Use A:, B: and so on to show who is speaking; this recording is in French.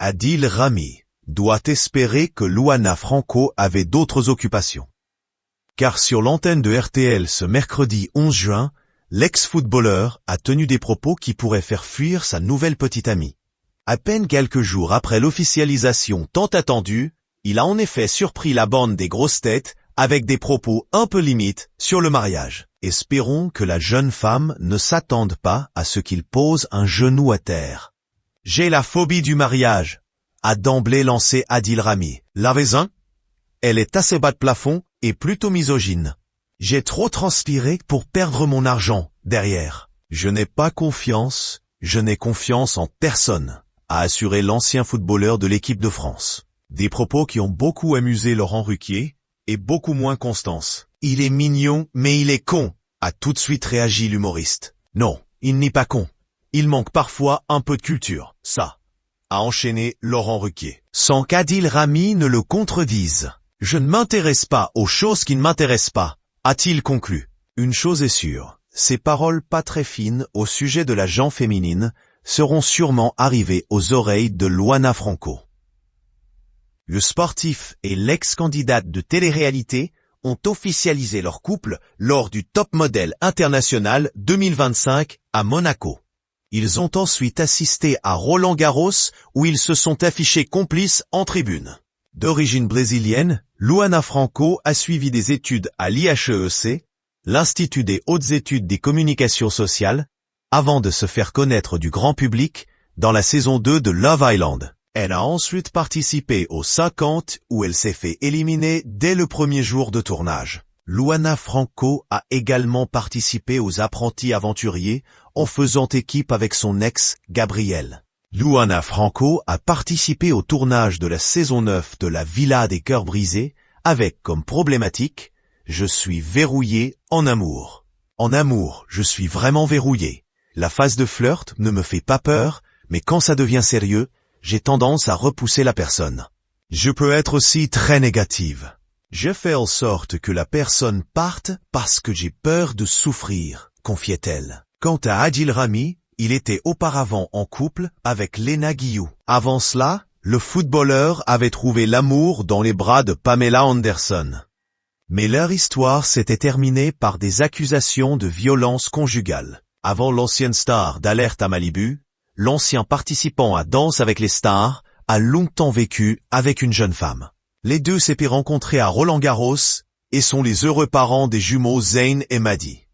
A: Adil Rami doit espérer que Luana Franco avait d'autres occupations. Car sur l'antenne de RTL ce mercredi 11 juin, l'ex-footballeur a tenu des propos qui pourraient faire fuir sa nouvelle petite amie. À peine quelques jours après l'officialisation tant attendue, il a en effet surpris la bande des grosses têtes avec des propos un peu limites sur le mariage. Espérons que la jeune femme ne s'attende pas à ce qu'il pose un genou à terre. J'ai la phobie du mariage, a d'emblée lancé Adil Rami. La raison? Elle est assez bas de plafond et plutôt misogyne. J'ai trop transpiré pour perdre mon argent derrière. Je n'ai pas confiance, je n'ai confiance en personne, a assuré l'ancien footballeur de l'équipe de France. Des propos qui ont beaucoup amusé Laurent Ruquier et beaucoup moins Constance. Il est mignon, mais il est con, a tout de suite réagi l'humoriste. Non, il n'est pas con. Il manque parfois un peu de culture, ça, a enchaîné Laurent Ruquier. Sans qu'Adil Rami ne le contredise. Je ne m'intéresse pas aux choses qui ne m'intéressent pas, a-t-il conclu. Une chose est sûre, ces paroles pas très fines au sujet de la gent féminine seront sûrement arrivées aux oreilles de Luana Franco. Le sportif et l'ex-candidate de télé-réalité ont officialisé leur couple lors du Top Model International 2025 à Monaco. Ils ont ensuite assisté à Roland-Garros où ils se sont affichés complices en tribune. D'origine brésilienne, Luana Franco a suivi des études à l'IHEC, l'Institut des hautes études des communications sociales, avant de se faire connaître du grand public dans la saison 2 de Love Island. Elle a ensuite participé aux 50 où elle s'est fait éliminer dès le premier jour de tournage. Luana Franco a également participé aux Apprentis Aventuriers en faisant équipe avec son ex, Gabriel. Luana Franco a participé au tournage de la saison 9 de La Villa des Cœurs Brisés avec comme problématique « Je suis verrouillé en amour ». En amour, je suis vraiment verrouillé. La phase de flirt ne me fait pas peur, mais quand ça devient sérieux, j'ai tendance à repousser la personne. Je peux être aussi très négative. Je fais en sorte que la personne parte parce que j'ai peur de souffrir, confiait-elle. Quant à Adil Rami, il était auparavant en couple avec Léna Guillou. Avant cela, le footballeur avait trouvé l'amour dans les bras de Pamela Anderson. Mais leur histoire s'était terminée par des accusations de violence conjugale. Avant l'ancienne star d'Alerte à Malibu, l'ancien participant à Danse avec les stars a longtemps vécu avec une jeune femme. Les deux s'étaient rencontrés à Roland-Garros et sont les heureux parents des jumeaux Zayn et Madi.